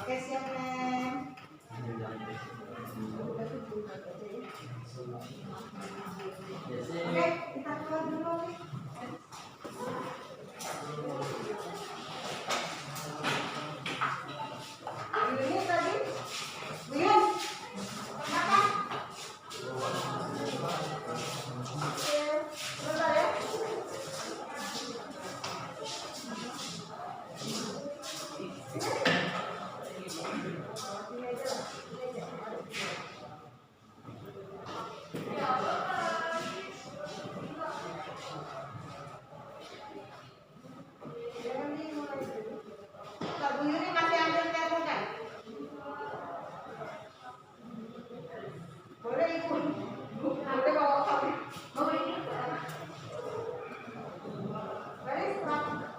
Oke, siap, Neng. Oke, kita keluar dulu. Ini tadi, Buyun, kenapa? Oke, sebentar ya. Kak Buyun masih ambil telepon kan? Boleh ikut. Boleh bawa kamu. Boleh ikut. Baris, Pak.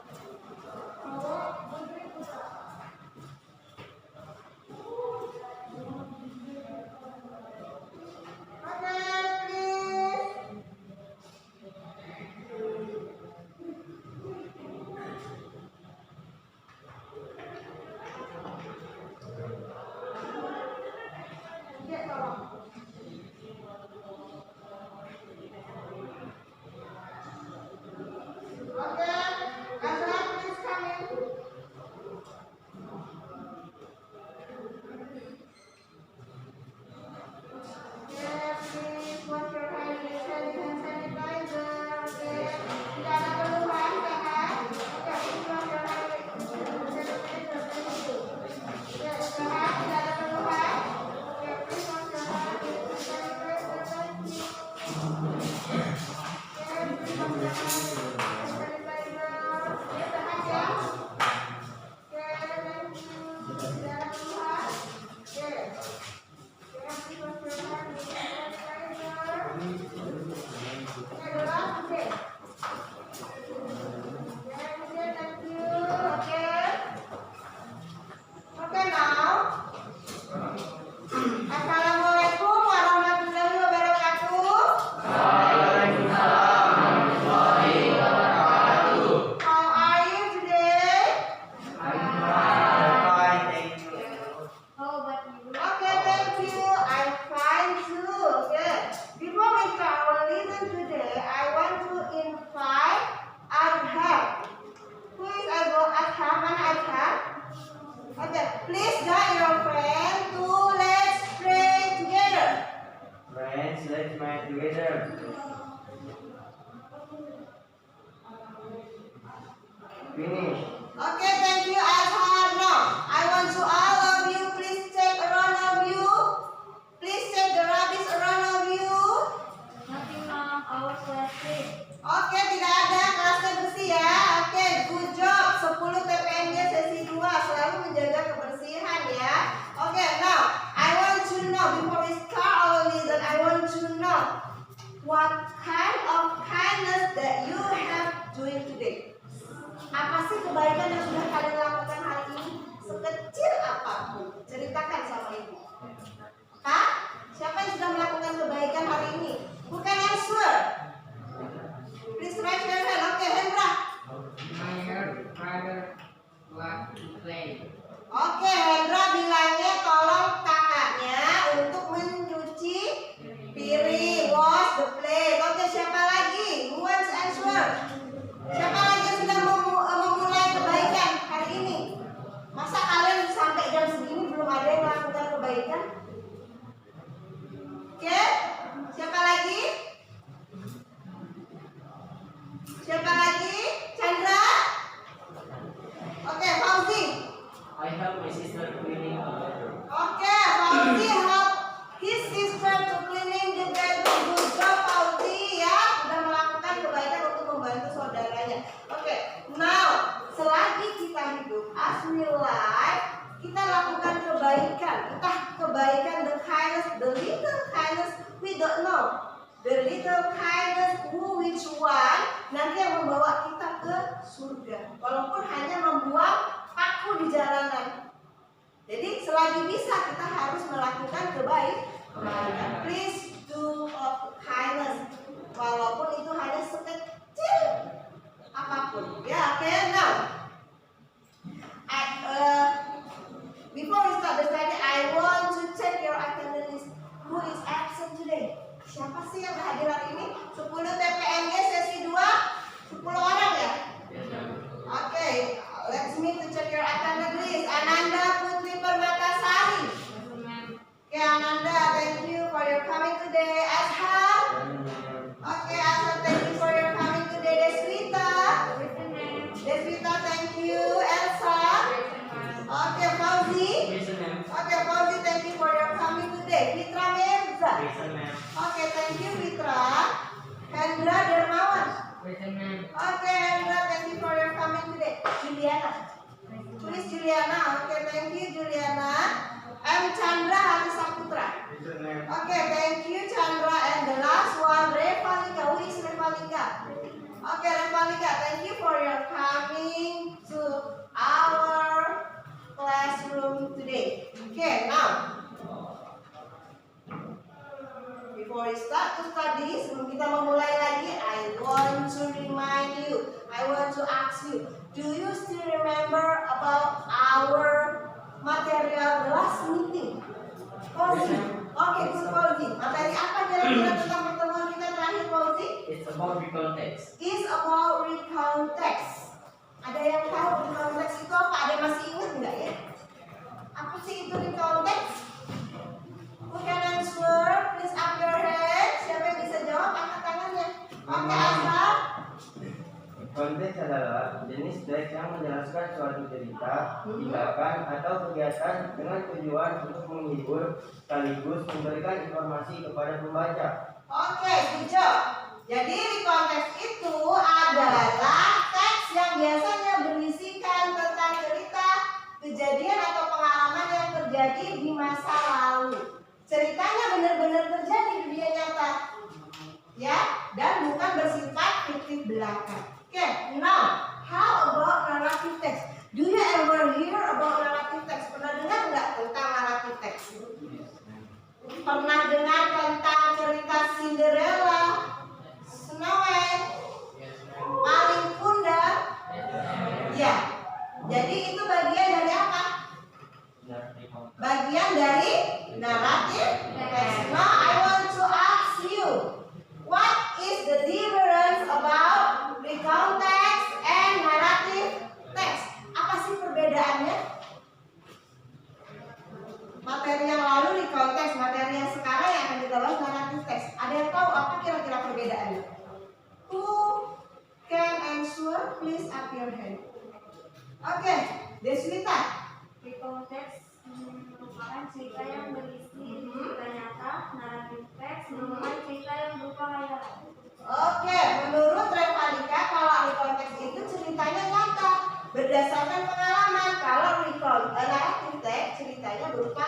Assalamualaikum warahmatullahi wabarakatuh. How are you today? Okay, thank you. I'm fine too. Okay. Before we start our lesson today, I want to invite Adham. Who is Adham? Mana Adham? Okay, please join your friend to let's pray together. Friends, let's pray together. Finish. Okay, thank you, Adham. Now, I want to all of you, please check around of you. Please check the rubbish around of you. Nothing wrong, our class is. Oke, tidak ada, kelasnya bersih ya. Oke, good job. 10 TPNJ sesi 2, selalu menjaga kebersihan ya. Oke, now I want to know before we start our lesson, I want to know what kind of kindness that you have doing today. Apa sih kebaikan yang sudah kalian lakukan hari ini? Sekecil apapun, ceritakan sama ibu. Kak, siapa yang sudah melakukan kebaikan hari ini? Who can answer? Please raise your hand. Oke, Hendra. My father like to play. Oke, Hendra bilangnya tolong kakaknya untuk mencuci piring, wash the plate. Oke, siapa lagi? Who wants to answer? Siapa lagi yang sudah memulai kebaikan hari ini? Masa kalian sampai jam segini belum ada yang melakukan kebaikan? Oke, siapa lagi? Siapa lagi? Chandra? Oke, Fauzi. I help my sister cleaning the bedroom. Oke, Fauzi help his sister to cleaning the bedroom. Good job, Fauzi ya. Sudah melakukan kebaikan untuk membantu saudaranya. Oke, now selagi kita hidup as we life, kita lakukan kebaikan. Entah kebaikan, the kindness, the little kindness we don't know. The little kindness who which one nanti yang membawa kita ke surga. Walaupun hanya membuang paku di jalanan. Jadi selagi bisa kita harus melakukan kebaikan. Please do of kindness. Walaupun itu hanya sekecil apapun. Ya, oke, now. Before am Chandra Hadi Saputra. Okay, thank you Chandra. And the last one, Revalika. Who is Revalika? Okay, Revalika, thank you for your coming to our classroom today. Okay, now before we start to study, sebelum kita memulai lagi, I want to remind you, I want to ask you, do you still remember about our material the last meeting? Fauzi. Oke, good Fauzi. Materi apa kira-kira tentang pertemuan kita terakhir, Fauzi? It's about recall text. Is about recount text. Ada yang tahu recount text itu apa? Ada yang masih ingat nggak ya? Apa sih itu recount text? Who can answer? Please up your hand. Siapa yang bisa jawab? Angkat tangannya. Oke, Azhar. Konteks adalah jenis teks yang menjelaskan suatu cerita, tindakan, atau kegiatan dengan tujuan untuk menghibur sekaligus memberikan informasi kepada pembaca. Oke, good job. Jadi recount text itu adalah teks yang biasanya berisikan tentang cerita, kejadian atau pengalaman yang terjadi di masa lalu. Ceritanya benar-benar terjadi di dunia nyata, ya, dan bukan bersifat fiktif belaka. Okay, now how about narrative text? Do you ever hear about narrative text? Pernah dengar nggak tentang narrative text? Pernah dengar tentang cerita Cinderella, Snow White, Maling Kunda? Ya, jadi itu bagian dari apa? Bagian dari narrative text. Now I want to ask you, what is the difference about recount text and narrative text? Apa sih perbedaannya? Materi yang lalu recount text, materi yang sekarang yang akan kita bahas narrative text. Ada yang tahu apa kira-kira perbedaannya? Who can answer? Please up your hand. Oke, Deswita. Recount text merupakan cerita yang berisi cerita nyata. Narrative text merupakan cerita yang berupa khayalan. Oke, menurut Revalika, kalau recount text itu ceritanya nyata, berdasarkan pengalaman. Kalau narrative text ceritanya berupa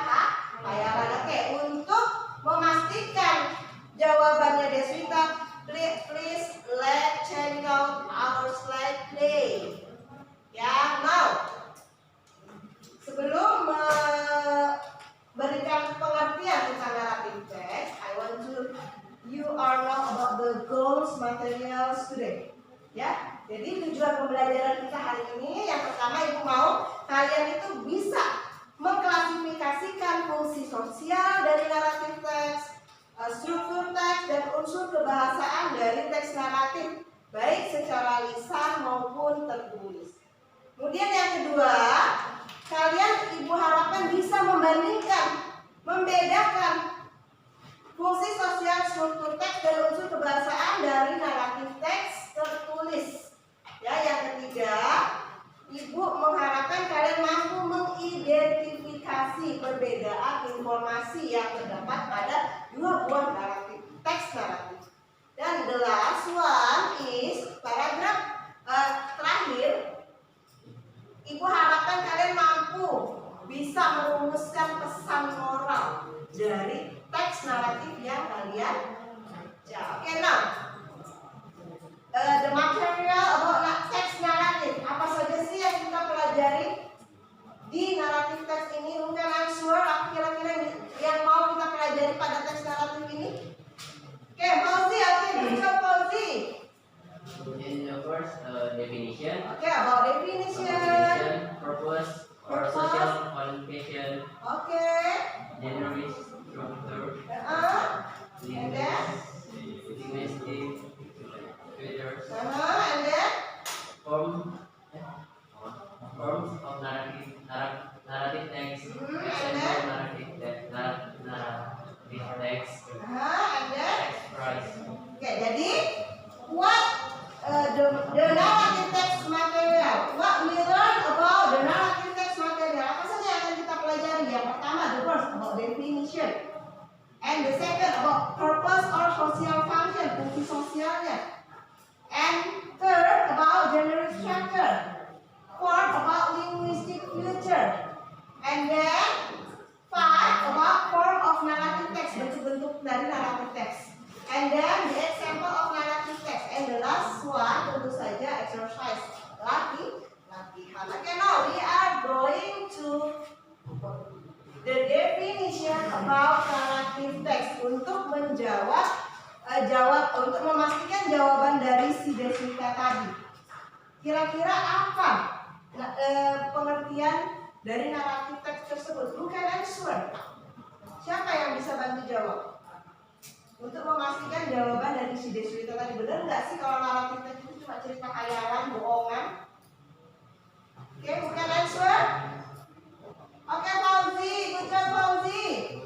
khayalan. Oke, untuk memastikan jawabannya Deswita, please let's check out our slide play. Ya, now sebelum memberikan pengertian tentang narrative text, I want to you are know about the goals materials today. Ya, jadi tujuan pembelajaran kita hari ini yang pertama ibu mau kalian itu bisa mengklasifikasikan fungsi sosial dari narrative text, struktur teks dan unsur kebahasaan dari teks naratif, baik secara lisan maupun tertulis. Kemudian yang kedua, kalian ibu harapkan bisa membandingkan, membedakan fungsi sosial, struktur teks dan unsur kebahasaan dari naratif teks tertulis. Ya, yang ketiga, ibu mengharapkan kalian mampu mengidentifikasi perbedaan informasi yang terdapat pada dua buah naratif teks naratif. Dan the last one is paragraf terakhir. Ibu harapkan kalian mampu bisa merumuskan pesan moral dari teks naratif yang kalian baca. Oke, now the material about text naratif. Apa saja sih yang kita pelajari di naratif teks ini? Mungkin answer apa kira-kira yang mau kita pelajari pada teks naratif ini? Oke, Fauzi, good job Fauzi. In the first definition, Oke, about definition, purpose, or social qualification, Oke. general structure, And then? linguistic features, And then? forms of narrative text, example narrative text, And then? express. Oke, jadi what the narrative text material? What we learn about the narrative text material? Apa saja yang akan kita pelajari? Yang pertama, the first about definition, and the second about purpose or social function, fungsi sosialnya, and third about general structure, fourth about linguistic feature, and about narrative text untuk menjawab untuk memastikan jawaban dari si Deswita tadi. Kira-kira apa pengertian dari naratif teks tersebut? Who can answer? Siapa yang bisa bantu jawab? Untuk memastikan jawaban dari si Deswita tadi. Benar nggak sih kalau naratif teks itu cuma cerita khayalan, bohongan? Oke, who can answer? Oke, Fauzi, good job Fauzi.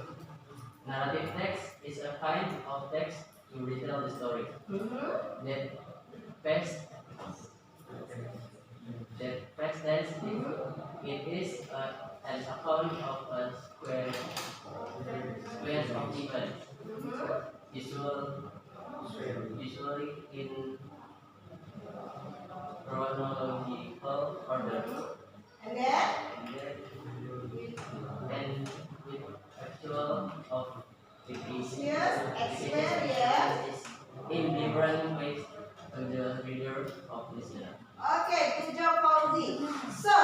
Narrative text is a kind of text to retell the story. That text tells it is an account of a sequence of events, usually in chronological order, And then, and with actual of yes, experience. in different ways to the reader of listener. Okay, good job Fauzi. So,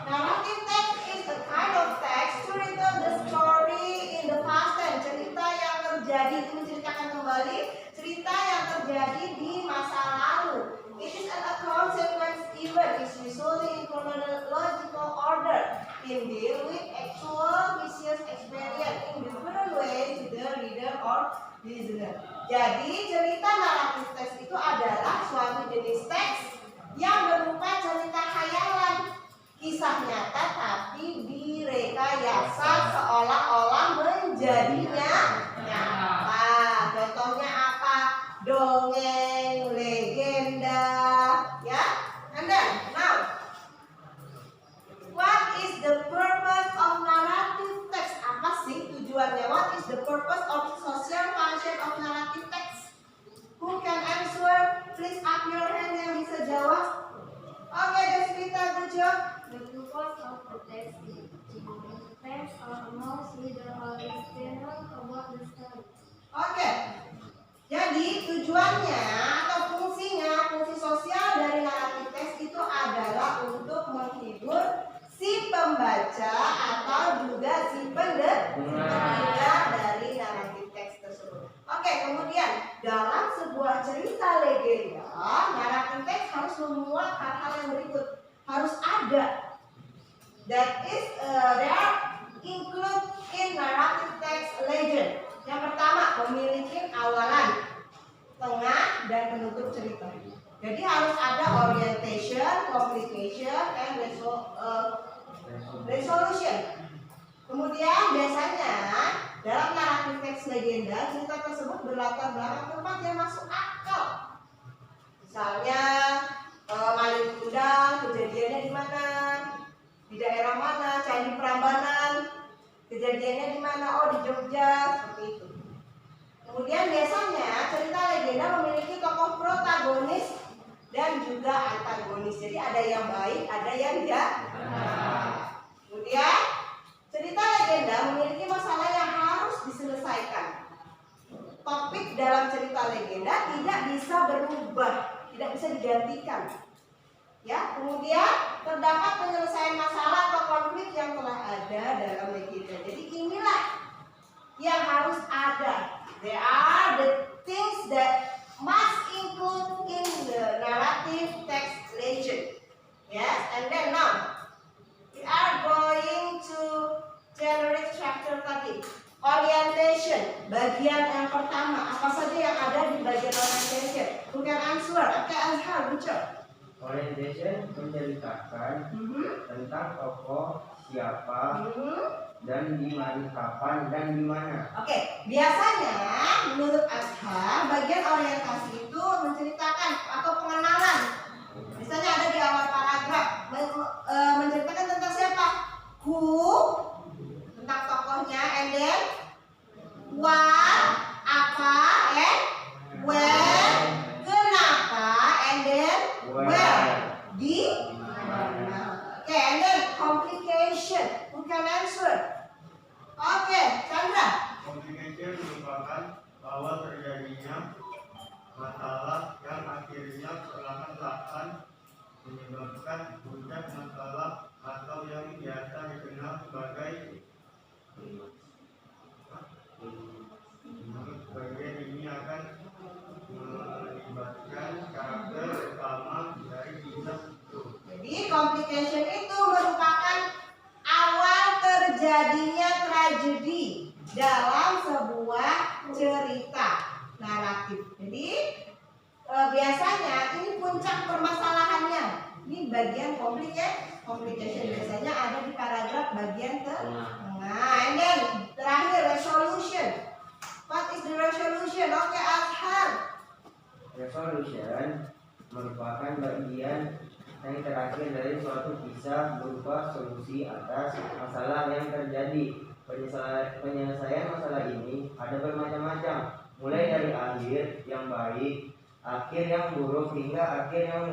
narrative text is a kind of text to retell the story in the past tense. Cerita yang terjadi, itu menceritakan kembali cerita yang terjadi di masa lalu. It is an account sequence event. It's usually in chronological order. In deal with actual vicious experience in different ways to the reader or listener. Jadi cerita naratif teks itu adalah suatu jenis teks yang berupa cerita khayalan, kisah nyata tapi direkayasa seolah-olah menjadinya nyata. Contohnya apa? Dongeng, legenda, ya. And then now, what is the purpose of narrative text? Apa sih tujuannya? What is the purpose of social function of narrative text? Who can answer? Please up your hand yang bisa jawab. Oke, Deswita, good job. The purpose of the text is to text or announce reader or listener about the story. Oke. Jadi tujuannya atau fungsinya, fungsi sosial dari naratif teks itu adalah untuk menghibur si pembaca atau juga si pendengar dari naratif teks tersebut. Oke, kemudian dalam sebuah cerita legenda, naratif teks harus memuat hal-hal yang berikut. Harus ada. That is, there include in narrative text legend. Yang pertama, memiliki awalan, tengah, dan penutup cerita. Jadi harus ada orientation, complication, and resolution. Kemudian biasanya dalam naratif teks legenda, cerita tersebut berlatar belakang tempat yang masuk akal. Misalnya maling kundang, kejadiannya di mana? Di daerah mana? Candi Prambanan, kejadiannya di mana? Oh, di Jogja, seperti itu. Kemudian biasanya cerita legenda memiliki tokoh protagonis dan juga antagonis. Jadi ada yang baik, ada yang jahat. Kemudian cerita legenda memiliki masalah yang harus diselesaikan. Topik dalam cerita legenda tidak bisa berubah, tidak bisa digantikan. Ya, kemudian terdapat penyelesaian masalah atau konflik yang telah ada dalam legenda. Jadi inilah yang harus ada. There are the things that must include in the narrative text legend. Yes, and then now we are going to generate chapter tadi. Orientation, bagian yang pertama. Apa saja yang ada di bagian orientation? Who can answer? Oke, Azhar, good job. Orientation menceritakan tentang tokoh, siapa, dan di mana, kapan, dan di mana. Oke, biasanya menurut Azhar bagian orientasi itu menceritakan atau pengenalan. Misalnya ada di awal paragraf menceritakan tentang siapa? Who, tentang tokohnya, and then what, apa, and when, kenapa, and then where, di mana. Oke, and then complication. Who can answer? Oke, Chandra. Complication merupakan bahwa terjadinya masalah yang akhirnya perlahan-lahan menyebabkan puncak masalah atau yang biasa dikenal sebagai itu merupakan awal terjadinya tragedi dalam sebuah cerita naratif. Jadi biasanya ini puncak permasalahannya. Ini bagian complication biasanya ada di paragraf bagian tengah. And then terakhir resolution. What is the resolution? Oke, Azhar. Resolution merupakan bagian yang terakhir dari suatu kisah berupa solusi atas masalah yang terjadi. Penyelesaian masalah ini ada bermacam-macam, mulai dari akhir yang baik, akhir yang buruk, hingga akhir yang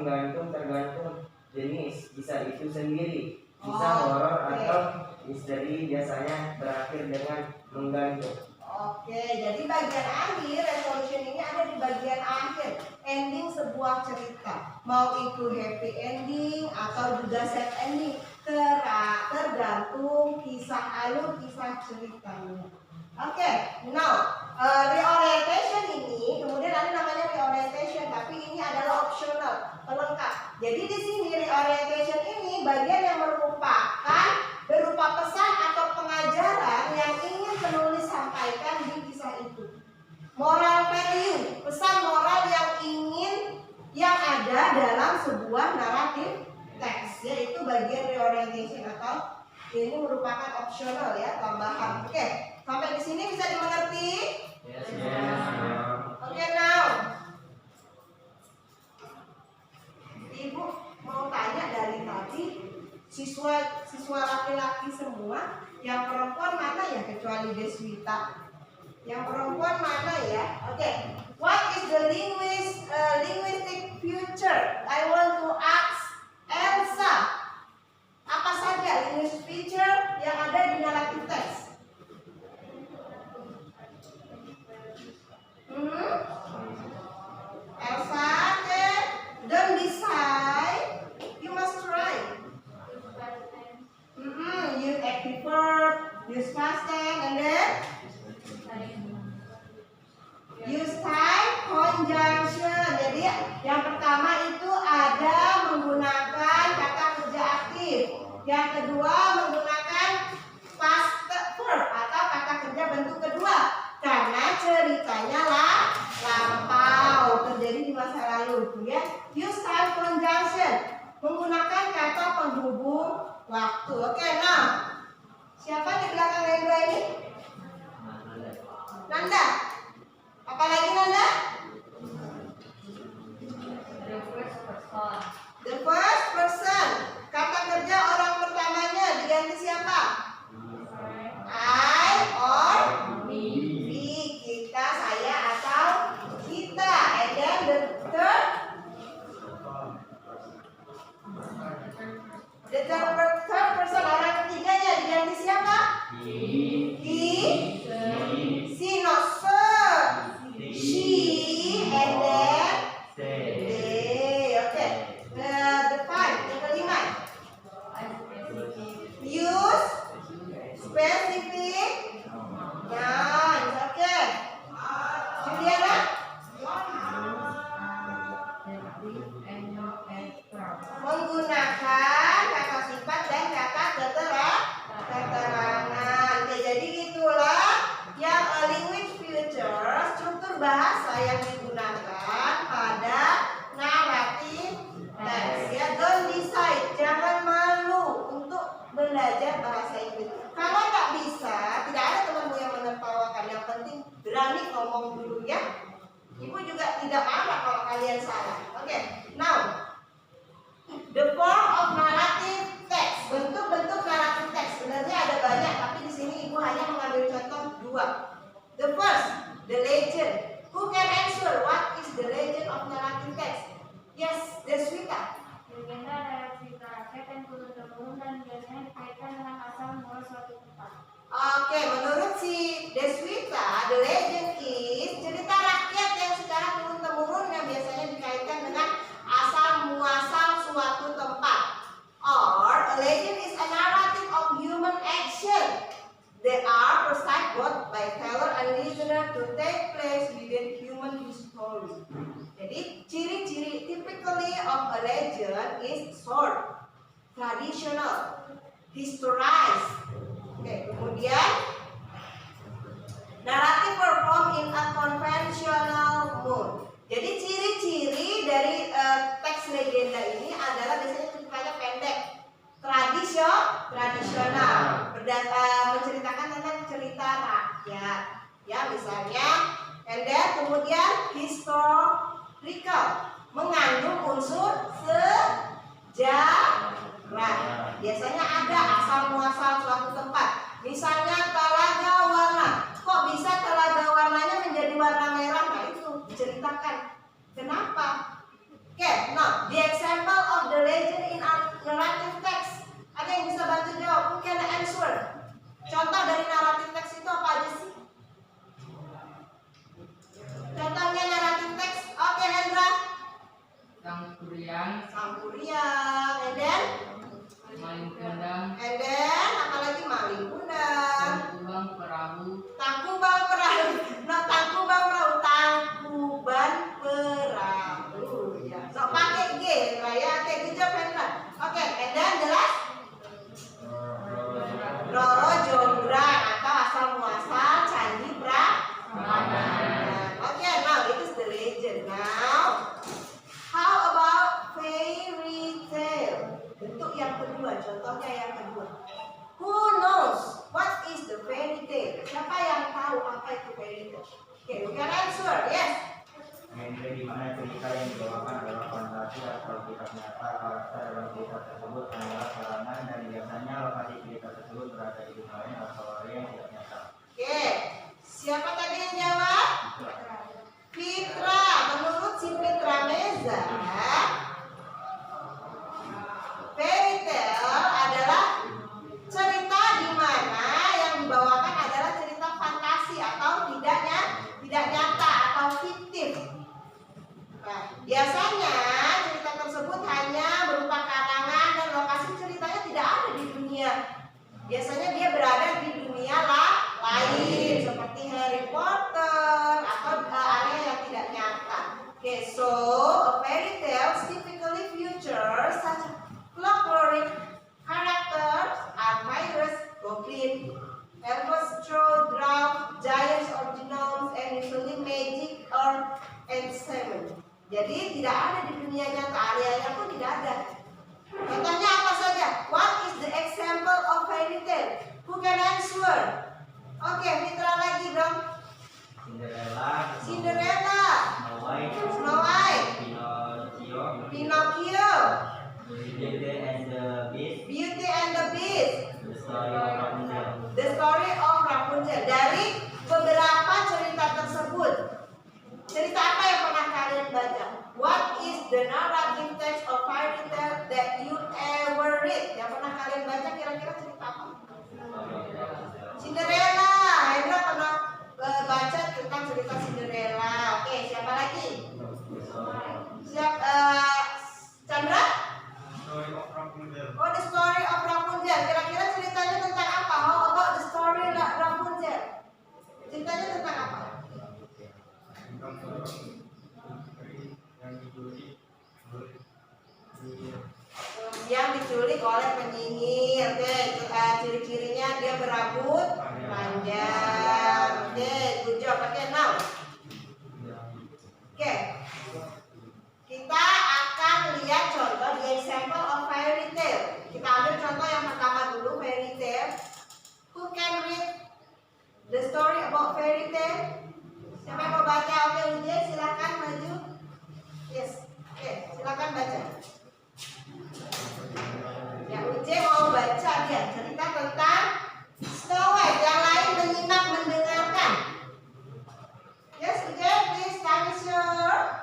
tergantung jenis kisah itu sendiri. Kisah horor atau misteri biasanya berakhir dengan menggantung. Oke, jadi bagian akhir resolution ini ada di bagian akhir ending sebuah cerita. Mau itu happy ending atau juga sad ending, tergantung alur kisah ceritanya. Oke, now reorientation ini kemudian ada namanya reorientation, tapi ini adalah optional, pelengkap. Jadi di sini reorientation ini bagian yang berupa pesan atau pengajaran yang ingin penulis sampaikan di kisah itu. Moral value, pesan moral yang ada dalam sebuah naratif teks, yaitu bagian reorientation atau ini merupakan optional ya, tambahan. Oke, sampai di sini bisa dimengerti? Yes. Oke, now Ibu mau tanya dari tadi siswa laki-laki semua, yang perempuan mana ya kecuali Deswita? Yang perempuan mana ya? Oke, what is the linguistic future? I want to ask Elsa. Apa saja linguistic feature yang ada di naratif teks? Elsa, okay. Don't decide. You must try. Use active verb, use past tense, and then use time conjunction. Jadi yang pertama itu ada menggunakan kata kerja aktif. Yang kedua menggunakan past verb atau kata kerja bentuk kedua, karena ceritanya lampau, terjadi di masa lalu. Ya, use time conjunction, menggunakan kata penghubung waktu. Oke, nah siapa di belakang Rendra ini? Nanda. Apalagi Nanda? The first person. Kata kerja orang pertamanya diganti siapa? I or we. Kita, saya, atau kita. And then the third person, orang ketiganya diganti siapa? He, no, sir, she, and then they. Okay. The five, yang kelima. Use specific nouns. Okay. Juliana? Menggunakan kata sifat dan kata keterangan. Oke, jadi itulah yang language future, struktur bahasa yang digunakan pada naratif teks. Ya, don't decide, jangan malu untuk belajar bahasa Inggris. Kalau nggak bisa, tidak ada temanmu yang menertawakan. Yang penting berani ngomong dulu ya. Ibu juga tidak marah kalau kalian salah. Oke, now the form of narrative text, bentuk-bentuk naratif teks. Sebenarnya ada banyak, tapi di sini ibu hanya mengambil contoh dua. The first, the legend. Who can answer what is the legend of narrative text? Yes, Deswita. Legenda adalah cerita rakyat yang turun-temurun dan biasanya dikaitkan dengan asal mula suatu tempat. Oke, menurut si Deswita, the legend is cerita rakyat yang secara turun-temurun yang biasanya dikaitkan dengan asal muasal suatu tempat. Or a legend is a narrative of human action. They are perceived both by teller and listener to take place within human history. Jadi ciri-ciri typically of a legend is short, traditional, historized. Oke, kemudian narrative perform in a conventional mood. Jadi ciri-ciri dari teks legenda ini adalah biasanya ceritanya pendek, tradisional, menceritakan tentang cerita rakyat, ya misalnya, and then kemudian historical, mengandung unsur sejarah. Biasanya ada asal muasal suatu tempat. Misalnya Telaga Warna. Kok bisa telaga warnanya menjadi warna merah? Nah itu diceritakan. Kenapa? Oke, now the example of the legend in our narrative text. Ada yang bisa bantu jawab? Who can answer? Contoh dari naratif teks itu apa aja sih? Contohnya naratif teks. Oke, Hendra. Sampuriang, and then Maling kundang, and then apalagi maling kundang, tangkubang perahu, tangkuban perahu, ya. So pakai G, Hendra ya. Oke, good job Hendra. Oke, and then the last Roro Jonggrang atau asal muasal Candi Prambanan. Oke, now it is the legend. Now, how about fairy tale? Bentuk yang kedua, contohnya yang kedua. Who knows what is the fairy tale? Siapa yang tahu apa itu fairy tale? Oke, we can answer. Yes. Genre di mana cerita yang dibawakan adalah fantasi atau kisah nyata. Karakter dalam cerita tersebut adalah karangan dan biasanya lokasi cerita tersebut berada di dunia lain atau area yang tidak nyata. Oke, siapa tadi yang jawab? Fitra. Menurut si Fitra Meza, fairy tale adalah cerita di mana yang dibawakan adalah cerita fantasi atau tidak nyata atau fiktif. Nah, biasanya cerita tersebut hanya berupa karangan dan lokasi ceritanya tidak ada di dunia. Biasanya dia berada di dunia lain seperti Harry Potter atau area yang tidak nyata. Okay, so a fairy tale typically features such folkloric characters are virus, goblin, elves, troll, dwarf, giants or gnomes, and usually magic or enchantment. Jadi tidak ada di dunia nyata, areanya pun tidak ada. Contohnya apa saja? What is the example of fairy tale? Who can answer? Oke, Fitra lagi dong. Cinderella, Snow White, Pinocchio, Beauty and the Beast, Beauty and the Beast, The Story of Rapunzel. Dari beberapa cerita tersebut, cerita apa yang pernah kalian baca? What is the narrative text of fairy tale that you ever read? Yang pernah kalian baca kira-kira cerita apa? Cinderella. Hendra pernah baca tentang cerita Cinderella. Oke, siapa lagi? Chandra? Story of Rapunzel. Oh, the story of Rapunzel. Kira-kira ceritanya tentang apa? How about the story Rapunzel? Ceritanya tentang apa? Tentang seorang putri yang diculik Yang diculik oleh penyihir. Oke, ciri-cirinya dia berambut panjang. Oke, good job. Oke, now. Oke. Kita akan lihat contoh the example of fairy tale. Kita ambil contoh yang pertama dulu, fairy tale. Who can read the story about fairy tale? Siapa yang mau baca? Oke, Uje, silakan maju. Yes. Oke, silakan baca. Ya, Uje mau baca dia cerita tentang Snow White. Yang lain menyimak mendengarkan. Yes, Uje, please, time is yours.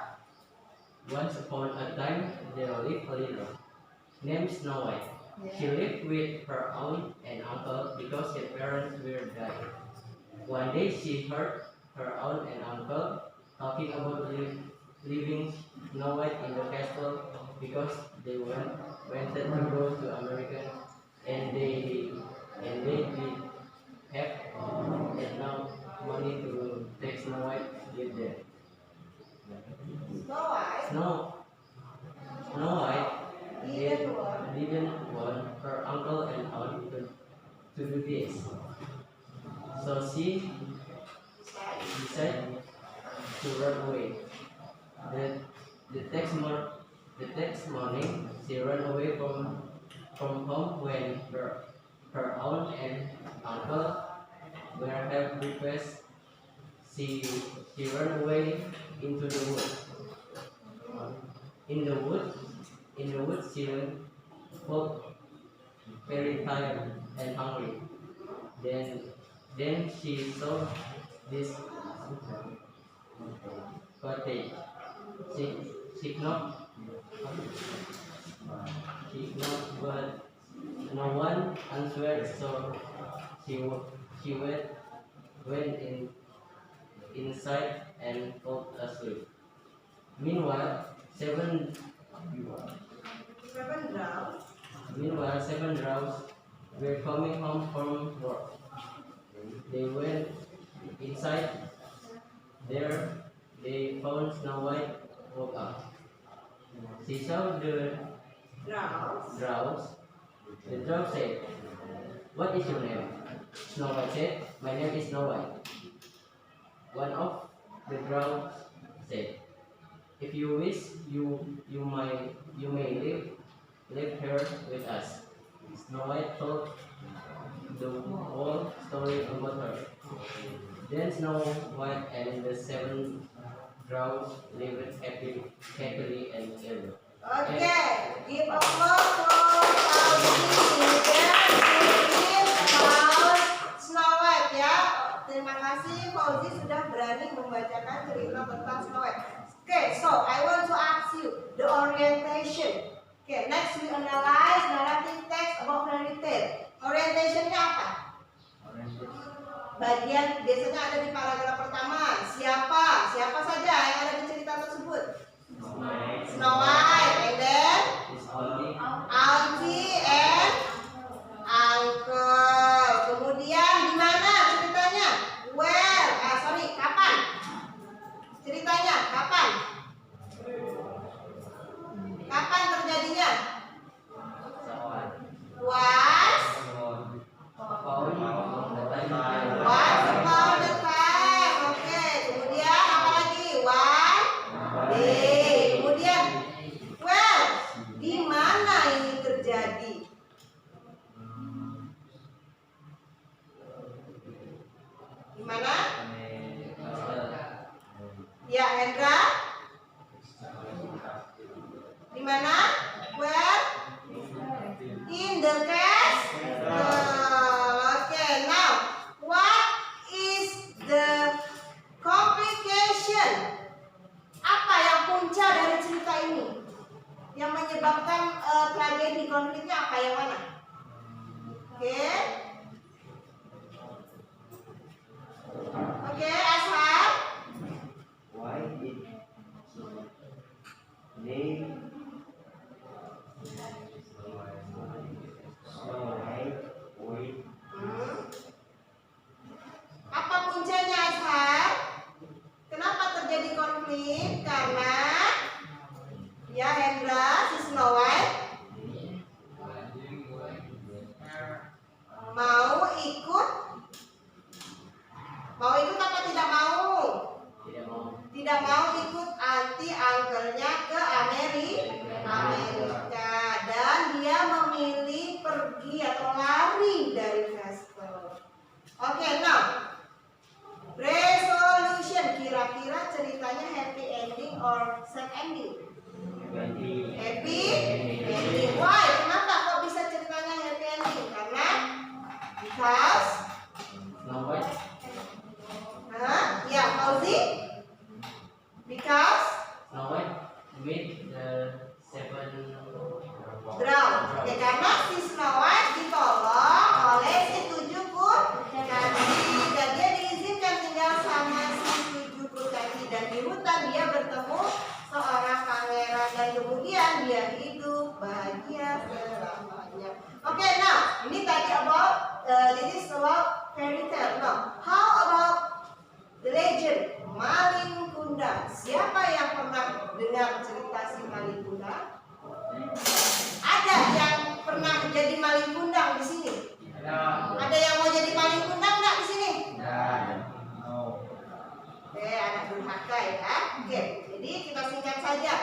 Once upon a time, there lived a little named Snow White. She lived with her aunt and uncle because her parents were dead. One day, she heard her aunt and uncle talking about leaving Snow White in the castle because they wanted to go to America, and they did have enough money to take Snow White with them. Snow White didn't want this. So she decided to run away. The next morning, she ran away from home when her aunt and uncle were have breakfast. She ran away into the wood. In the wood, she felt very tired and hungry. Then she saw this cottage. She knocked, but no one answered. So she went inside and fell asleep. Meanwhile, seven drows were coming home from work. They went inside. There they found Snow White woke up. She saw the drows. The drow said, "What is your name?" Snow White said, "My name is Snow White." One of the drows said, "If you wish, you may live here with us." Snow White told the whole story about her. Then Snow White and the seven drows lived happily and ever. Oke, give applause for about Snow White ya. Terima kasih Fauzi sudah berani membacakan cerita tentang Snow White. Oke, so I want to ask you the orientation. Oke, next we analyze narrative text about fairy tale. Orientationnya apa? Bagian biasanya ada di paragraf pertama. Siapa saja yang ada di cerita tersebut? Snow White, and then auntie and uncle. Kemudian di mana ceritanya? Kapan? Ceritanya kapan? Kapan terjadinya? Was upon the time. Oke, kemudian apa lagi? One day. Kemudian, well, di mana ini terjadi? Di mana? Ya, Hendra. Di mana? Where? In the castle. Okay, now what is the complication? Apa yang punca dari cerita ini? Yang menyebabkan tragedi konfliknya apa, yang mana? Oke. Oke, Ashar. Why did they Snow White wait? Apa puncanya, Ashar? Kenapa terjadi konflik? Karena ya, Hendra, si Snow White mau ikut apa tidak mau? Tidak mau ikut anti uncle-nya ke Amerika, dan dia memilih pergi atau lari dari castle. Oke, now resolution, kira-kira ceritanya happy ending or sad ending? Happy ending. Why? Kenapa kok bisa ceritanya happy ending? Karena because Snow White ya, Fauzi? Because Snow White meet the seven drown. Ya, karena si Snow White ditolong oleh si tujuh kurcaci dan dia diizinkan tinggal sama si tujuh kurcaci, dan di hutan dia bertemu seorang pangeran dan kemudian dia hidup bahagia selamanya. Oke, nah ini tadi about this is about fairy tale. Now, how about the legend Malin Kundang? Siapa yang pernah dengar cerita si Malin Kundang? Ada yang pernah jadi Malin Kundang di sini? Ada yang mau durhaka ya. Oke, jadi kita singkat saja.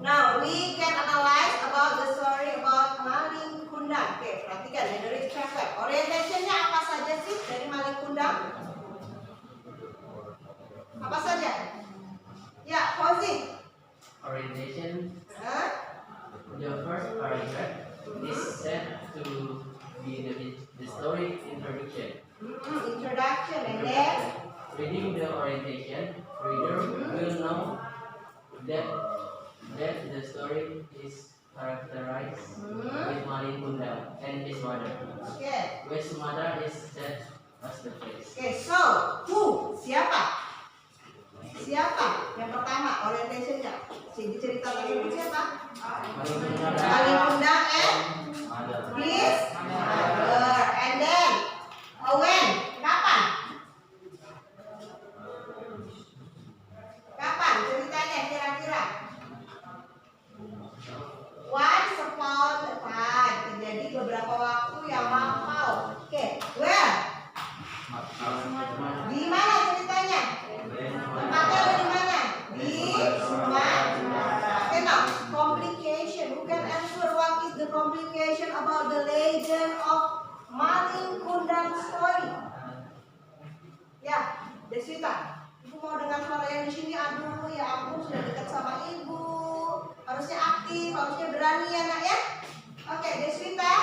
Now we can analyze about the story about Maling Kundang. Oke, perhatikan ya dari chapter. Orientationnya apa saja sih dari Maling Kundang? Apa saja? Ya, Fauzi. Orientation. Hah? The first paragraph is said to be the story introduction. Introduction and then Reading the orientation, reader will know that the story is characterized with Maling Kundang and his mother. okay. His mother is set as the face. Okay, so who? Siapa? Siapa? Yang pertama orientationnya. Cerita tersebut siapa? Maling Kundang Maling Kundang and mother. his mother. And then when? Kapan? Kapan ceritanya kira-kira? Once upon a time. Terjadi beberapa waktu yang lampau. Oke, where? Di mana ceritanya? Tempatnya ada di mana? Di Sumatera. Okay, now complication. Who can answer what is the complication about the legend of Maling Kundang story? Ya, Deswita. Ibu mau dengar suara yang di sini. Aduh, ya ampun sudah dekat sama ibu. Harusnya aktif, harusnya berani ya nak ya. Oke, Deswita.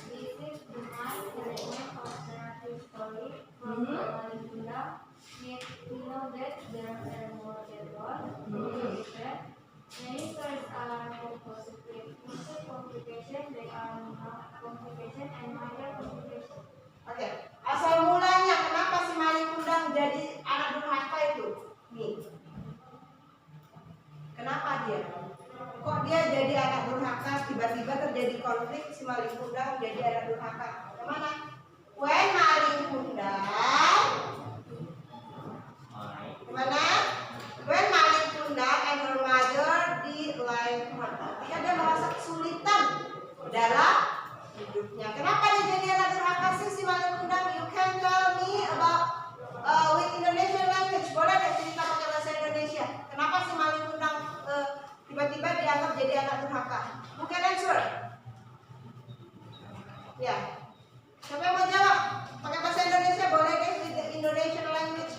This is the nice element of narrative story from the Maling Kundang. Yet we know that there are more than one. Many stories are composed with mixed complication. They are complication and minor complication. Oke, asal mulanya kenapa si Maling Kundang jadi anak durhaka itu? Nih. Kenapa dia? Kok dia jadi anak durhaka? Tiba-tiba terjadi konflik si Maling Kundang jadi anak durhaka. Kemana? When Maling Kundang Kemana? When Maling Kundang and her mother di lain dia merasa kesulitan dalam hidupnya. Kenapa dia jadi anak durhaka sih si Maling Kundang? You can tell me about with Indonesian language. Boleh deh cerita pakai bahasa Indonesia. Kenapa si Maling Kundang tiba-tiba dianggap jadi anak durhaka? Who can answer? Ya. Siapa yang mau jawab? Pakai bahasa Indonesia boleh deh with the Indonesian language.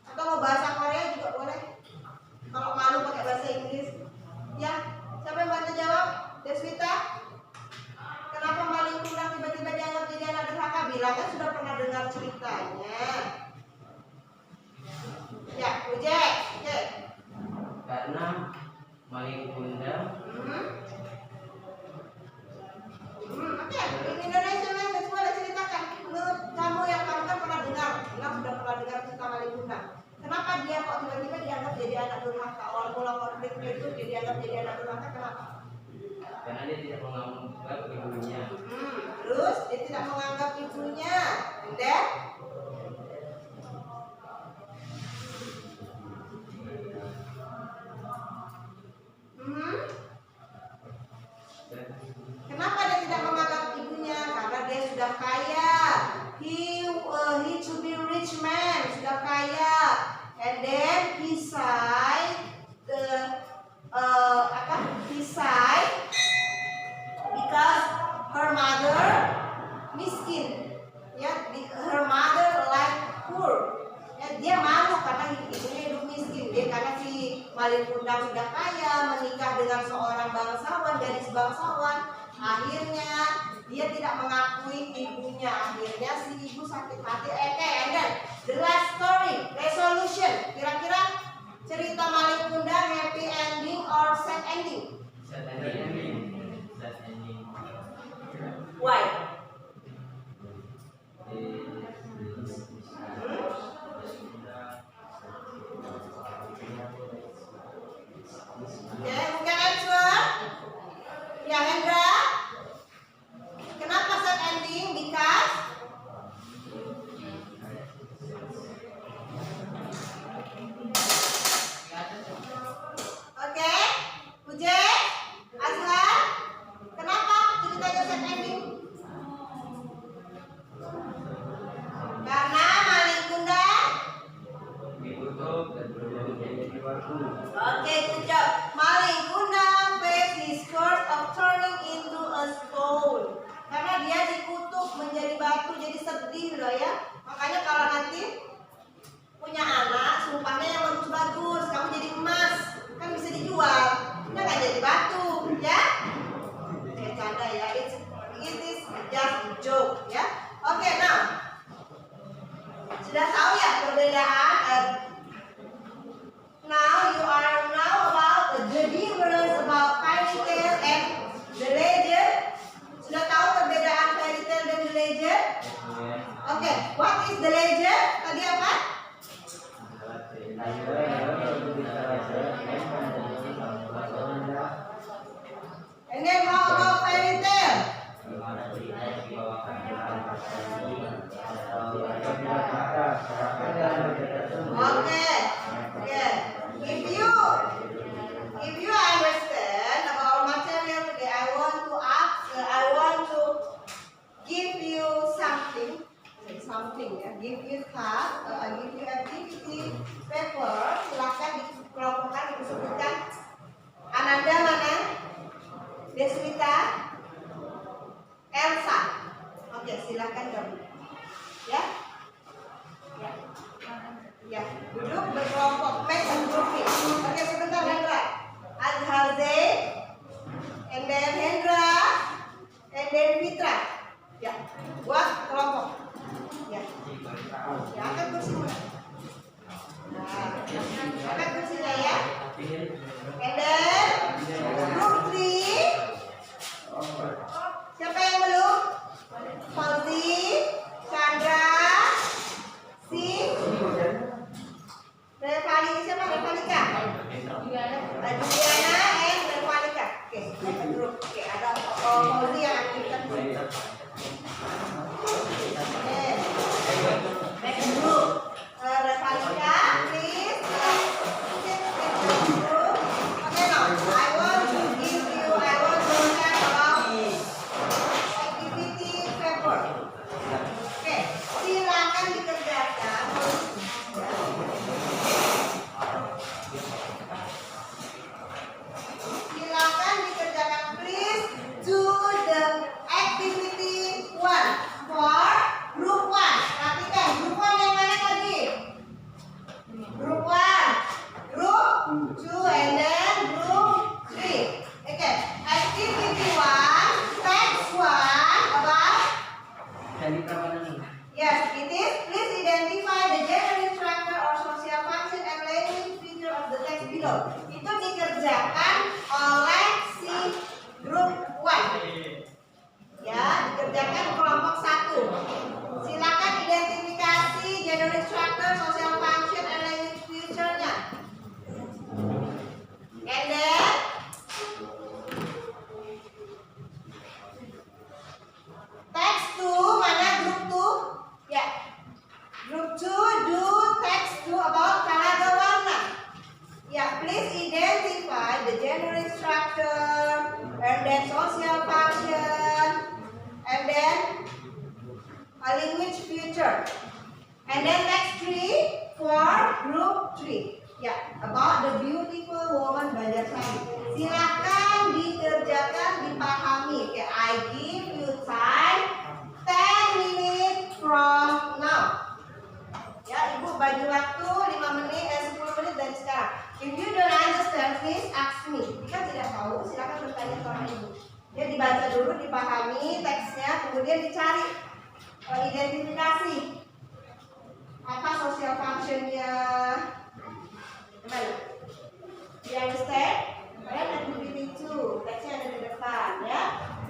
Atau mau bahasa Korea juga boleh. Kalau malu pakai bahasa Inggris. Ya. Siapa yang mau jawab? Deswita. Kenapa Maling Kundang tiba-tiba dianggap jadi anak durhaka? Bilangnya sudah pernah dengar ceritanya. Ya, Ujek. Oke. Karena Maling Kundang Oke. In Indonesia language boleh ceritakan. Menurut kamu yang kamu kan pernah dengar, sudah pernah dengar cerita Maling Kundang. Kenapa dia kok tiba-tiba dianggap jadi anak durhaka? Awal mula konfliknya itu dia dianggap jadi anak durhaka. Kenapa? karena dia tidak menganggap ibunya. Terus dia tidak menganggap ibunya. And then kenapa dia tidak menganggap ibunya? Karena dia sudah kaya. He to be rich man, sudah kaya. And then he sighed because her mother miskin. Ya, her mother like poor. Ya, dia malu karena ibunya hidup miskin. Dia karena si Maling Kundang sudah kaya, menikah dengan seorang bangsawan, gadis bangsawan. Akhirnya dia tidak mengakui ibunya. Akhirnya si ibu sakit hati. And then the last story, resolution. Kira-kira cerita Maling Kundang happy ending or sad ending? Sad ending. Sad ending. Why? Okay, who can answer? Ya, Hendra. Kenapa sad ending? Because Oke, good job. Maling Gundam faced his curse of turning into a stone. Karena dia dikutuk menjadi batu, jadi sedih loh ya. Makanya kalau nanti punya anak, sumpahnya yang bagus-bagus, kamu jadi emas, kan bisa dijual. Kita nggak jadi batu, ya? Kayak canda ya. It is just a joke, ya. Oke, now sudah tahu ya perbedaan. Now you are now about the difference about fairy tale and the legend. Sudah tahu perbedaan fairy tale dan the legend? Oke, what is the legend? Tadi apa? And then how about fairy tale? Okay. If you understand about material today, I want to give you something. Give you task, give you activity paper. Silakan dikelompokkan, disebutkan. Ananda mana? Deswita, Elsa. Oke, silakan kamu. Ya. Ya, duduk berkelompok, make a grouping. Oke, sebentar Hendra. Azhar Zain, and then Hendra, and then Fitra. Ya, buat kelompok. Ya, ya angkat kursinya. Nah, angkat kursinya ya. And then group 3. Siapa yang belum? Fauzi, Chandra, Revalika, siapa? Revalika? Juliana and Revalika. Oke, make a group. Oke, ada Fauzi yang aktifkan. Oke, make a group. Revalika, please. Sit in the group. Oke, now I want to talk about activity paper. Oke, silakan dikerjakan. Silakan dikerjakan, please do the activity 1 for group 1. Perhatikan group 1 yang mana tadi? Group 1, group 2, and then group 3. Okay, activity 1, text 1 about. Yes, it is. Please identify the general structure or social function and language feature of the text below. Itu dikerjakan oleh si grup 1. Ya, dikerjakan kelompok 1. Silakan identifikasi general structure, social function, and language feature-nya. And then text 2, mana grup 2? Ya. Group 2 do text 2 about kalaga warna. Ya, please identify the general structure and then social function and then a language feature. And then text 3 for group 3. Ya, about the beautiful woman Banjarsari. Silakan dikerjakan, dipahami. Oke, I give you time 10 minutes from now. Ya, Ibu bagi waktu 10 menit dari sekarang. If you don't understand, please ask me. Jika tidak tahu, silakan bertanya sama Ibu. Ya, dibaca dulu, dipahami teksnya, kemudian dicari identifikasi apa social functionnya. Gimana? You understand? Kalian activity 2, teksnya ada di depan ya.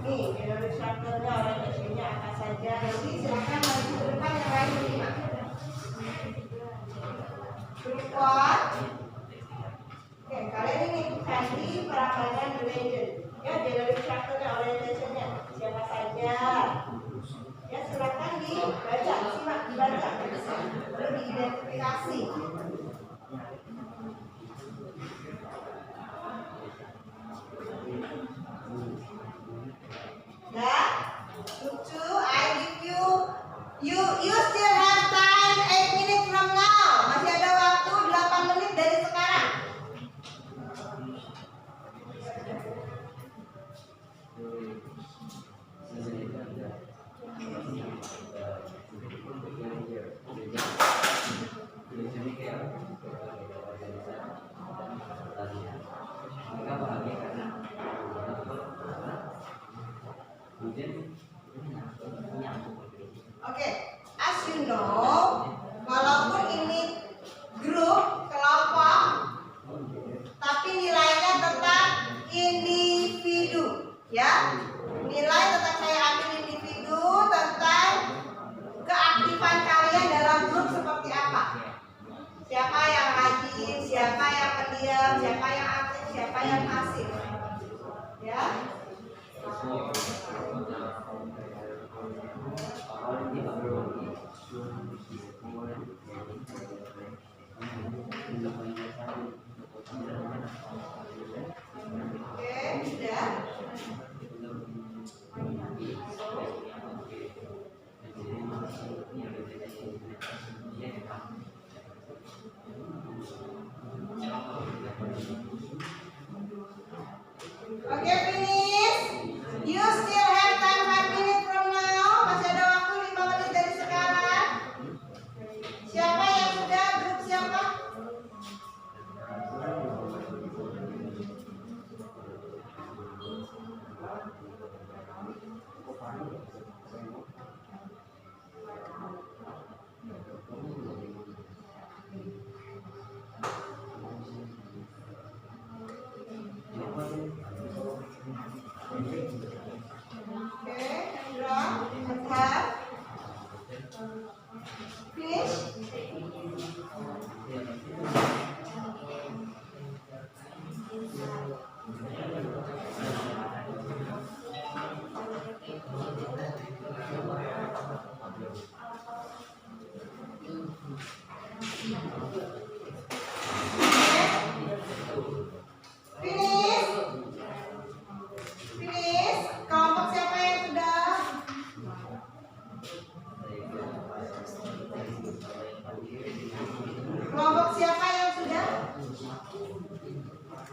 Nih, general structure-nya, orientation-nya apa saja. Nanti silakan maju ke depan yang lain menyimak. Group 1. Oke, kalian ini Sandy, Prambanan, Legend. Ya, general structure-nya, orientation-nya siapa saja. Ya, silakan dibaca, simak, dibaca. Lalu diidentifikasi. Ya, group 2, I give you still have time 8 minutes from now. Masih ada waktu 8 menit dari sekarang. Oke, as you know, walaupun ini grup kelompok, tapi nilainya tetap individu, ya. Nilai tetap saya ambil individu tentang keaktifan kalian dalam grup seperti apa. Siapa yang rajin, siapa yang pendiam, siapa yang aktif, siapa yang pasif, ya. Oke, sudah. Oke, finish. You still have time 5 minutes from now. Masih ada waktu 5 menit dari sekarang. Siapa yang sudah? Grup siapa? Oke, draw, attack, finish. Finish. Finish. Kelompok siapa yang sudah? Kelompok siapa yang sudah?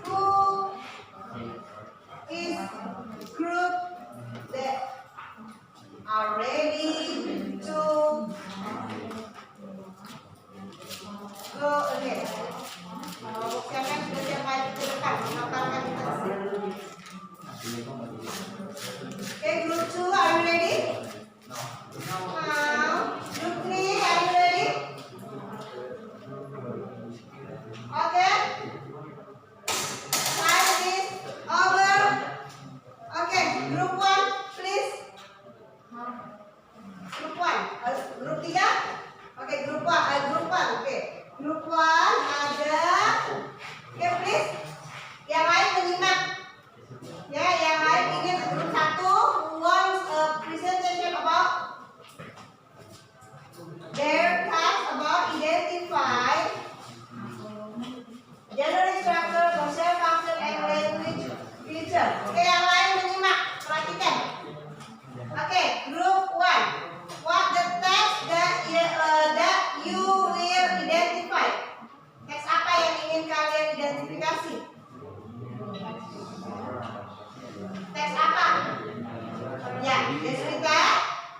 Who is group that are ready to go again? Kelompok siapa yang sudah siap maju ke depan mengantarkan kita? Okay, group 2, are you ready? Group 3, are you ready? Okay. Time is over. Okay, group 1, please. Group 1, group 3. Okay, group 1, group 1. Okay, group 1 ada. Okay, please. Yang lain menyimak. Ya, yang lain ingin grup 1 wants a presentation about their task about identify general structure, social function, and language feature. Oke, yang lain menyimak, perhatikan. Oke, group 1. What the text that you will identify? Teks apa yang ingin kalian identifikasi? Teks apa? Ya, Deswita.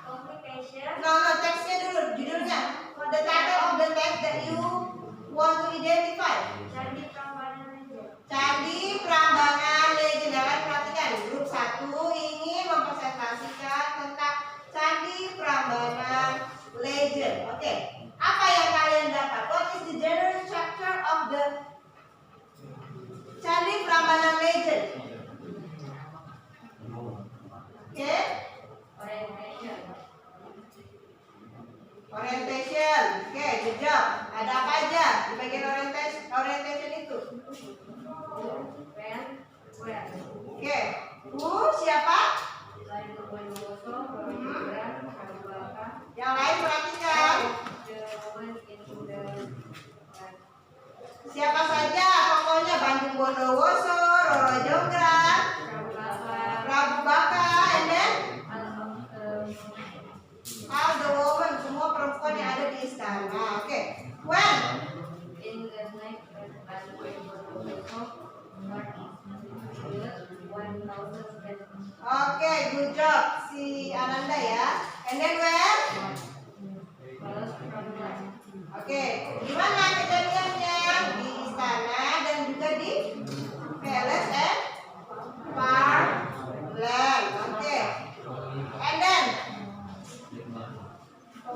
Communication. No, teksnya dulu, judulnya. The title of the text that you want to identify. Candi Prambanan Legend. Candi Prambanan Legend. Kalian perhatikan, grup 1 ingin mempresentasikan tentang Candi Prambanan Legend. Oke, apa yang kalian dapat? What is the general structure of the Candi Prambanan Legend? Oke, Orientation. orientation. Oke, good job. Ada apa aja di bagian orientation itu? Where? Oke, siapa? Lain Bondowoso, Program, Kalibaka. Yang lain perhatikan. The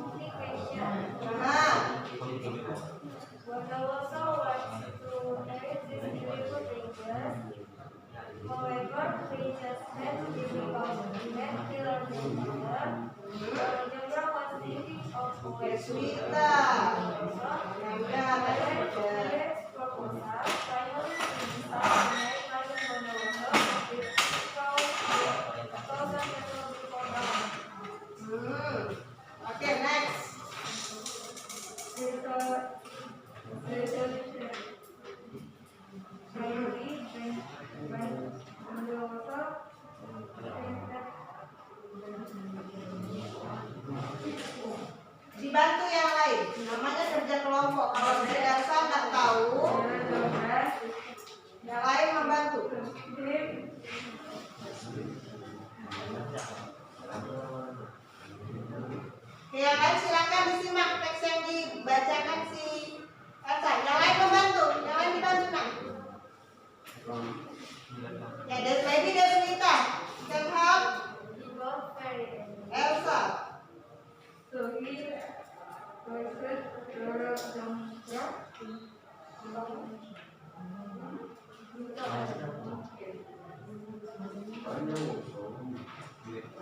complications. Nah, Bondowoso wants to narrate this beautiful dangers. However, he just met difficult event killer his mother. Algebra was thinking of Deswita. Nah, proposal. Finally, he decided to marry Raden Bondowoso with 2,000 pesos before dawn. Oke, next. Dibantu yang lain. Namanya kerja kelompok. Kalau dari Elsa nggak tahu, yang lain membantu. Oke, yang lain silakan disimak teks yang dibacakan si Elsa. Yang lain membantu, yang lain dibantu nak. Ya, maybe Deswita can help Elsa.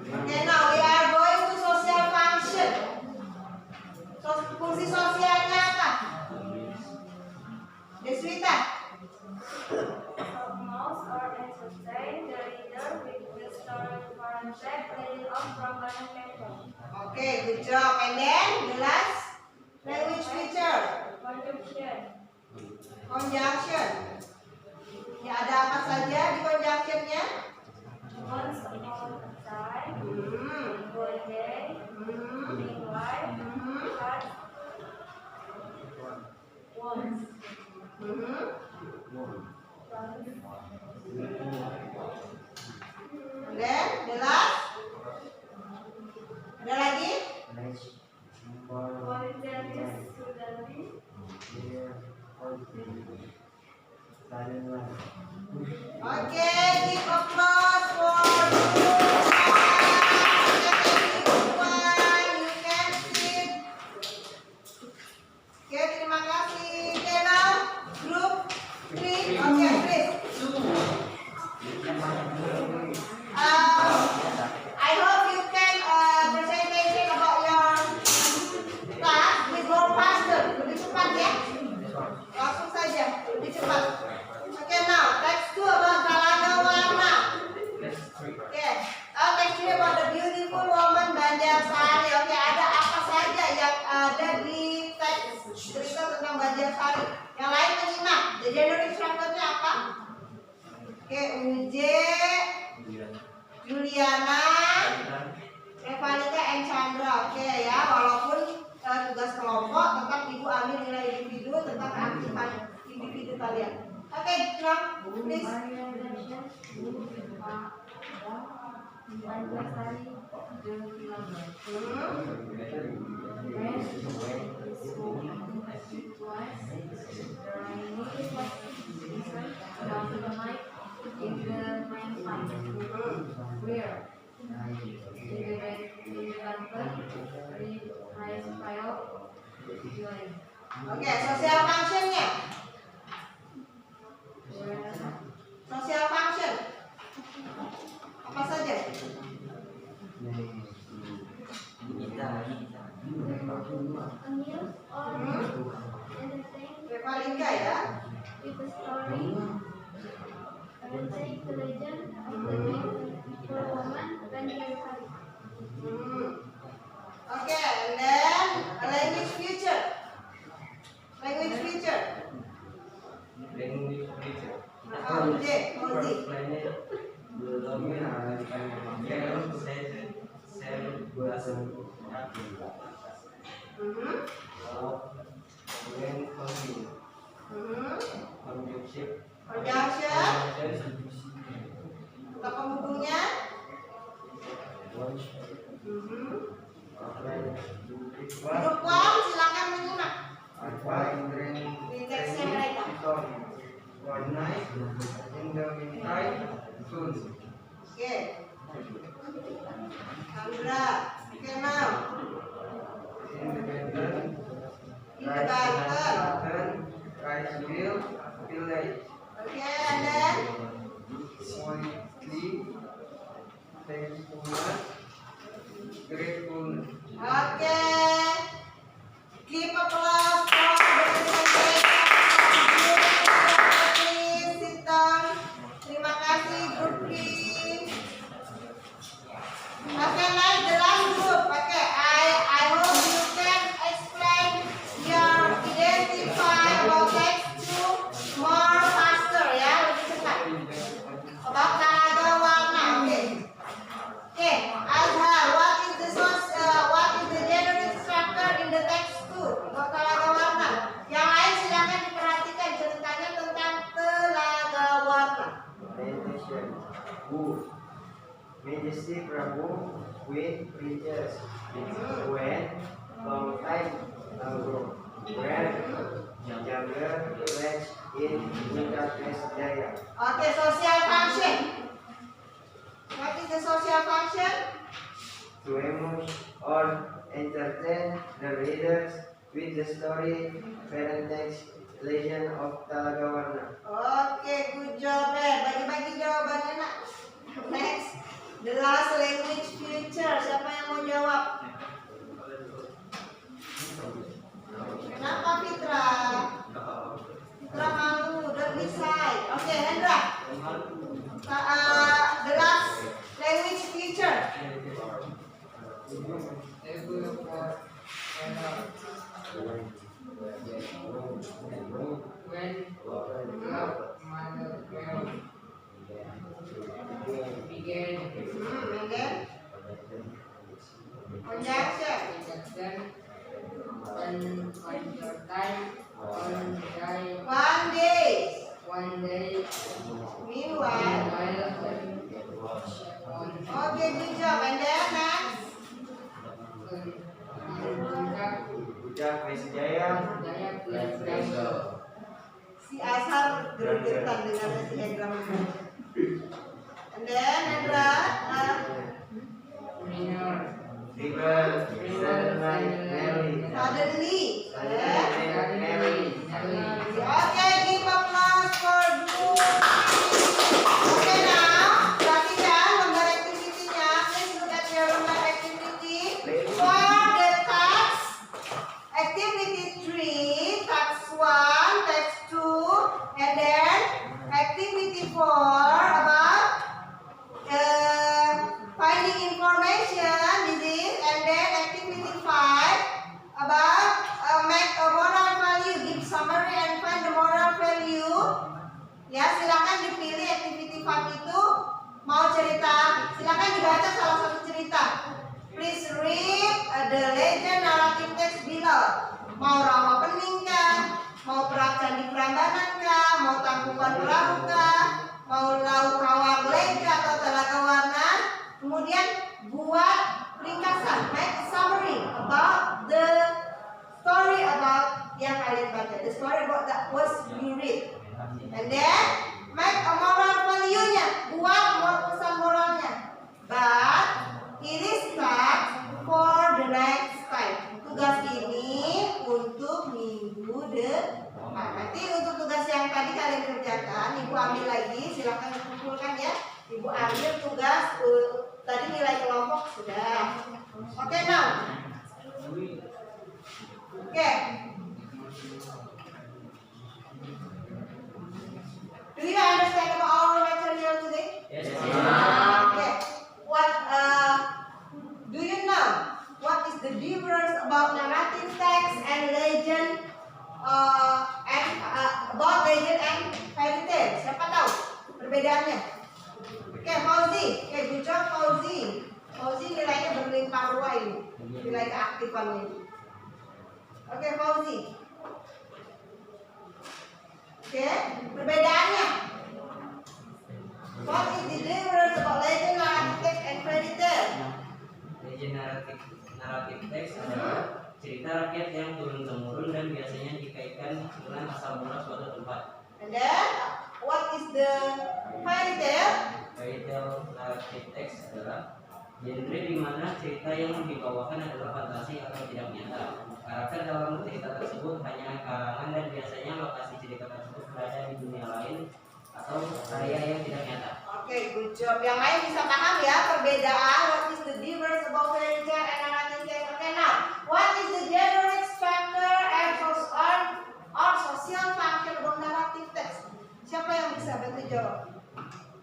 Okay, now we are going to social function. Fungsi sosialnya apa? Deswita. Mouse or entertain the reader with the story concept leading up from banana paper. Okay, good job. And then the last language feature, Conjunction. conjunction. Ya, ada apa saja di conjunctionnya? Once upon a time, one day, meanwhile, had once. And then the last. Ada lagi? Volunteers suddenly. Okay, give applause for group one. You can sit. Okay, terima kasih. Okay, now group 3. Okay, please. I hope you can presentation about your task with more faster. Lebih cepat ya. Langsung saja, lebih cepat. Okay, now text 2 about Talaga Warna. Okay, text 3 about the beautiful woman Banjarsari. Okay, ada apa saja yang ada di teks cerita tentang Banjarsari? Yang lain menyimak. The gender instructornya apa? Okay, Uje, Juliana, Revalika, and Chandra. Oke ya, walaupun tugas kelompok tetap ibu ambil nilai individu tentang keaktifan individu kalian. Oke, Trump, please. Oke, social functionnya. Social function apa saja? Amuse or entertain Revalika ya. with a story. Entertain the legend of the beautiful woman Banjarsari. Oke, and then language feature. Language feature. Ozi. Conjunction. Untuk penghubungnya. Grup 1 silakan menyimak di teksnya mereka. One night in the midnight soon. Oke. Sandra, oke now. politely, thankfulness, gratefulness. Oke. Give applause for the presentation. Sit down. Terima kasih grup B. Oke, next the last group. Oke, I hope you can explain your identify about text to more faster ya, lebih cepat. About tanda warna. Oke. Oke, Azhar, what is the generic structure in the text too? About telaga warna. Yang lain silakan diperhatikan ceritanya tentang telaga warna. Meditation. Who? Majesty Prabhu with preachers. When? Long time ago. When? Younger age in Budapest Jaya. Oke, social function. What is the social function? To amuse or entertain the readers with the story, parentage, legend of Talaga Warna. Oke, good job. Bagi-bagi jawabannya nak. Next, the last language future. Siapa yang mau jawab? Kenapa Fitra? Fitra malu, don't be shy. Oke, Hendra. The last language future. When love mother began And then conjunction. Jackson on your time one day Meanwhile. Oke, good job. And then next. Budak Mesjaya. Si Azhar gergetan dengan si Hendra. And then Hendra. River. Nelly. Suddenly. Nelly. Okay, give applause for group. Okay, now perhatikan lembar activity-nya. Please look at your lembar activity. For the task activity 3, task 1, task 2, and then activity 4 about finding information. This is, and then activity 5 about make a moral value, give summary and find the moral value. Ya, silakan dipilih activity 5 itu mau cerita, silakan dibaca salah satu cerita. Please read the legend narrative text below. Mau Rama Pening kah? Mau Perak Candi Prambanan kah? Mau Tangkuban Perahu kah? Mau Laut Kawar Leka atau Telaga Warna? Kemudian buat ringkasan, make a summary about the story about yang kalian baca, the story about that was you read, and then make a moral value-nya, buat pesan moralnya. But it is start for the next time. Tugas ini untuk minggu depan. Nanti untuk tugas yang tadi kalian kerjakan, Ibu ambil lagi, silakan dikumpulkan ya. Ibu ambil tugas tadi nilai kelompok sudah. Oke, now. Oke. Do you understand about our material today? Yes. Okay. What do you know? What is the difference about narrative text and legend about legend and fairy tale? Siapa tahu perbedaannya? Oke, Fauzi. Oke, good job Fauzi. Fauzi nilainya berlimpah ruah ini. Nilai keaktifannya ini. Oke, Fauzi. Oke, perbedaannya. What is the difference about legend, narrative text, and fairy tale? Legend naratif teks adalah cerita rakyat yang turun-temurun dan biasanya dikaitkan dengan asal mula suatu tempat. And then, what is the fairy tale? Fairy tale naratif teks adalah genre di mana cerita yang dibawakan adalah fantasi atau tidak nyata. Karakter dalam cerita tersebut hanya karangan dan biasanya lokasi cerita tersebut berada di dunia lain atau area yang tidak nyata. Oke, good job. Yang lain bisa paham ya perbedaan. What is the difference about fairy tale and narrative text? Oke, now what is the generic structure and or social function of narrative text? Siapa yang bisa bantu jawab?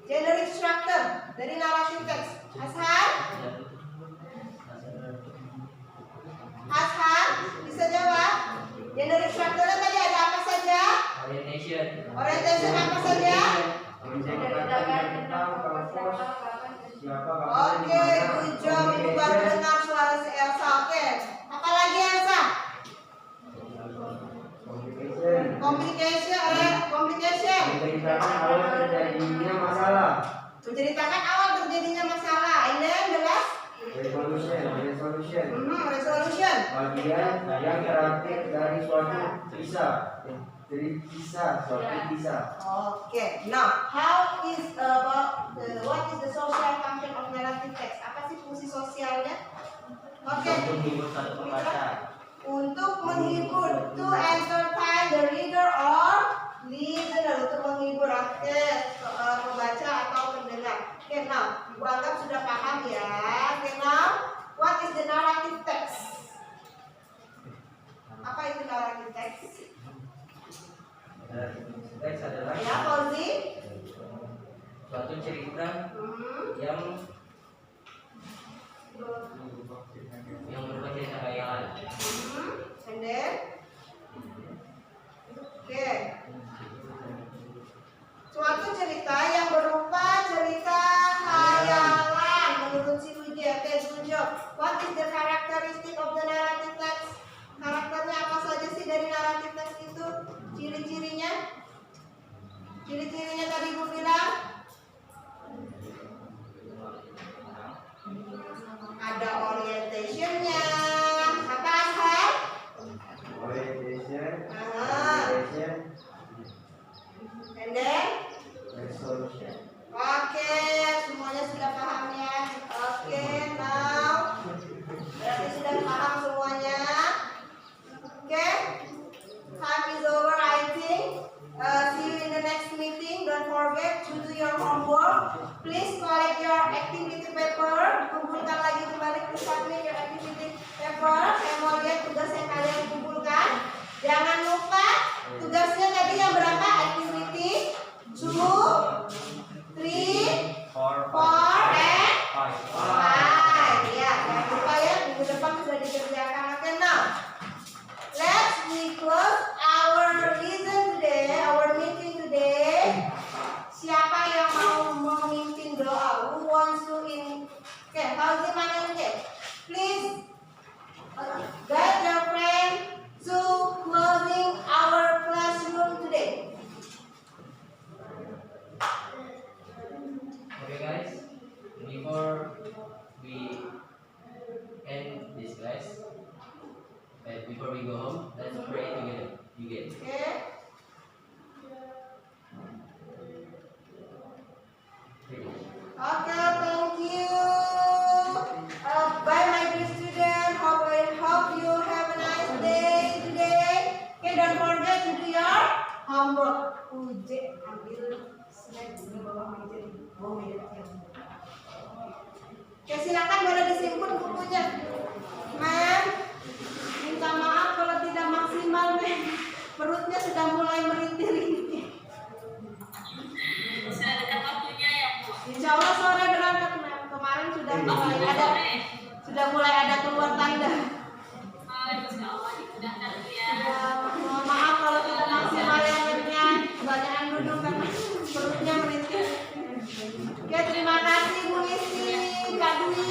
Generic structure dari narrative text. Hasan? Hasan bisa jawab? Generic structure tadi ada apa saja? Orientation. Orientation apa saja? menceritakan tentang purpose siapa kamu Oke, good job. Ibu baru dengar suara si Elsa. Oke, apa lagi Elsa? communication Complication. menceritakan awal terjadinya masalah Menceritakan awal terjadinya masalah. And then the last? resolution Resolution. bagian yang terakhir dari suatu kisah Oke, now how is what is the social function of narrative text? Apa sih fungsi sosialnya? Oke, Untuk menghibur satu pembaca. untuk menghibur, to entertain the reader or listener, untuk menghibur pembaca atau pendengar. Oke, now Ibu anggap sudah paham ya. Oke, now what is the narrative text? Apa itu narrative text? Teks adalah Ya, Fauzi. suatu cerita yang berupa cerita khayalan. And then, oke, suatu cerita yang berupa cerita khayalan menurut si Luji. Oke, good job. What is the characteristic of the narrative text? Karakternya apa saja sih dari narrative text itu? Ciri-cirinya? Ciri-cirinya tadi Ibu bilang ada orientationnya. Apa Ashar? orientation And then, resolution oke, semuanya sudah paham ya. Oke, now berarti sudah paham semuanya. Oke, time is over I think. See you in the next meeting. Don't forget to do your homework. Please collect your activity paper. Kumpulkan lagi kembali ke submit your activity paper. Saya mau lihat tugas yang kalian kumpulkan. Jangan lupa tugasnya tadi yang berapa? Activity 2, 3, 4, and 5. Ya, jangan lupa ya, minggu depan sudah dikerjakan. Oke, now let's close our listen today, our meeting today. Siapa yang mau memimpin doa? Who wants to Oke, Fauzi mana ini? Please guide your friend to closing our classroom today. Okay guys, before we end this class, before we go home, let's pray together. You get. Okay. Okay, thank you. Bye, my dear student. Hope you have a nice day today. Okay, don't forget to do your homework. Ambil slide di bawah meja ini. Oke, silakan boleh disimpan bukunya. Ma'am, minta maaf kalau tidak maksimal, ma'am. Perutnya sudah mulai merintih-rintih. Sudah dekat waktunya ya, Bu. Insya Allah sore berangkat, ma'am. Kemarin sudah mulai ada keluar tanda. Insya Allah dimudahkan ya. Mohon maaf kalau tidak maksimal ya, ma'am. Kebanyakan duduk karena perutnya merintih. Oke, terima kasih Bu Isi, Kak Dwi.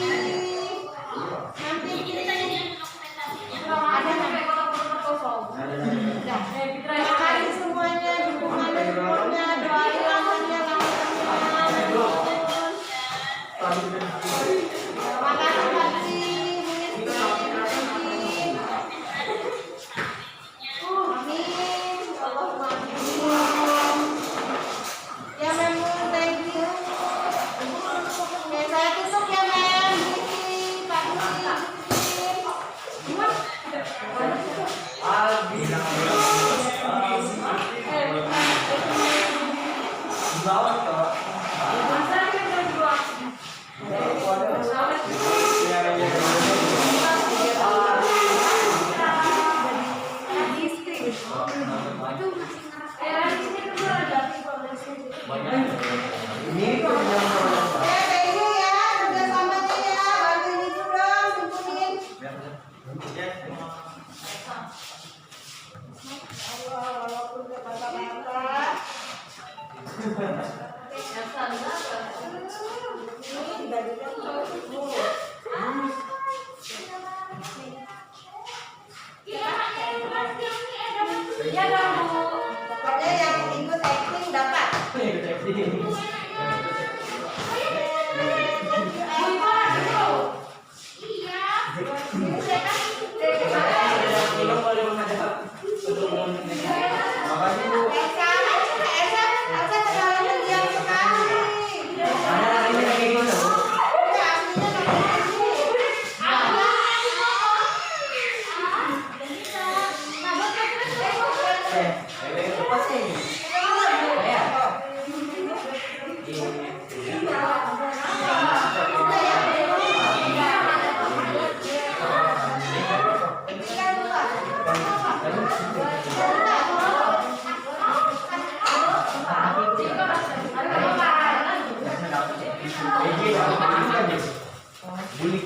Bulik.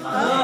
Oh,